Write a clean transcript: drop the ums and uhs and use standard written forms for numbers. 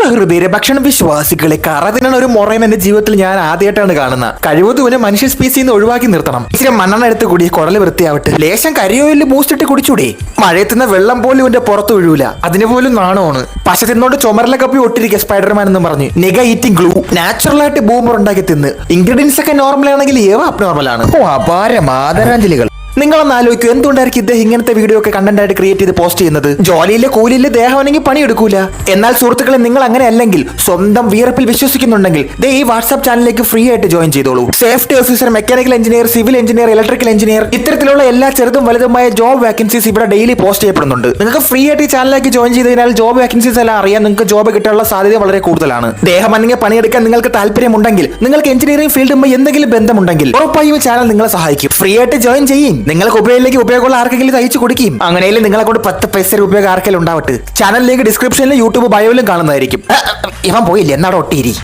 സഹൃദയരെ ഭക്ഷണ വിശ്വാസികളെ കറതിനാണ് ഒരു മൊറൈൻ എന്റെ ജീവിതത്തിൽ ഞാൻ ആദ്യമായിട്ടാണ് കാണുന്നത്. കഴിവതുവിനെ മനുഷ്യ സ്പീസിൽ നിന്ന് ഒഴിവാക്കി നിർത്തണം. ഇച്ചിരി മണ്ണെണ്ണ എടുത്ത് കൂടി കുടല് വൃത്തിയാവട്ടെ. ലേശം കരിയോയില് ബൂസ്റ്റ് ഇട്ട് കുടിച്ചൂടെ? മഴയത്തുന്ന വെള്ളം പോലും ഇവന്റെ പുറത്ത് ഒഴിയൂല. അതിന് പോലും നാണമാണ്. പശ തിന്നോണ്ട് ചുമരിലെ കപ്പി ഒട്ടിരിക്കുക സ്പൈഡർമാൻ എന്ന് പറഞ്ഞ്. Nigam eating glue. നാച്ചുറൽ ആയിട്ട് ബൂമർ ഉണ്ടാക്കി തിന്ന്. ഇൻഗ്രീഡിയൻസ് ഒക്കെ നോർമൽ ആണെങ്കിൽ ഏവ അബ്നോർമൽ ആണ്. ഓ അപാരം ആദരാഞ്ജലികൾ. നിങ്ങളൊന്ന് ആലോചിക്കും എന്തുകൊണ്ടായിരിക്കും ഇദ്ദേഹം ഇങ്ങനത്തെ വീഡിയോ ഒക്കെ കണ്ടന്റ് ആയിട്ട് ക്രിയേറ്റ് ചെയ്ത് പോസ്റ്റ് ചെയ്യുന്നത്? ജോലിയിലെ കൂലിയിലെ ദേഹമാണെങ്കിൽ പണിയെടുക്കൂല. എന്നാൽ സുഹൃത്തുക്കളെ, നിങ്ങൾ അങ്ങനെ അല്ലെങ്കിൽ സ്വന്തം വിയർപ്പിൽ വിശ്വസിക്കുന്നുണ്ടെങ്കിൽ ഈ വാട്സ്ആപ്പ് ചാനലിലേക്ക് ഫ്രീ ആയിട്ട് ജോയിൻ ചെയ്തോളൂ. Safety officer, mechanical engineer, civil engineer, electrical engineer, ഇത്തരത്തിലുള്ള എല്ലാ ചെറുതും വലുതുമായ ജോബ് വാക്കൻസീസ് ഇവിടെ ഡെയിലി പോസ്റ്റ് ചെയ്യപ്പെടുന്നുണ്ട്. നിങ്ങൾക്ക് ഫ്രീ ആയിട്ട് ഈ ചാനലിലേക്ക് ജോയിൻ ചെയ്ത് കഴിഞ്ഞാൽ ജോബ് വാക്കൻസീസ് എല്ലാം അറിയാൻ നിങ്ങൾക്ക് ജോബ് കിട്ടാനുള്ള സാധ്യത വളരെ കൂടുതലാണ്. ദേഹമാണെങ്കിൽ പണിയെടുക്കാൻ നിങ്ങൾക്ക് താല്പര്യമുണ്ടെങ്കിൽ, നിങ്ങൾക്ക് എഞ്ചിനീയറിംഗ് ഫീൽഡുമായി എന്തെങ്കിലും ബന്ധമുണ്ടെങ്കിൽ ഉറപ്പായും ഈ ചാനൽ നിങ്ങളെ സഹായിക്കും. ഫ്രീ ആയിട്ട് ജോയിൻ ചെയ്യും. നിങ്ങൾക്ക് ഉപയോഗയിലേക്ക് ഉപയോഗമുള്ള ആർക്കെങ്കിലും തയ്ച്ചു കൊടുക്കും. അങ്ങനെയല്ലേ നിങ്ങളെ കൊണ്ട് 10 പൈസ ഉപയോഗം ആർക്കെങ്കിലും ഉണ്ടാവട്ടെ. ചാനൽ ലിങ്ക് ഡിസ്ക്രിപ്ഷനിലും യൂട്യൂബ് ബയോയിലും കാണുന്നതായിരിക്കും. ഇവൻ പോയില്ലേ, എന്നാടെ ഒട്ടിയിരി.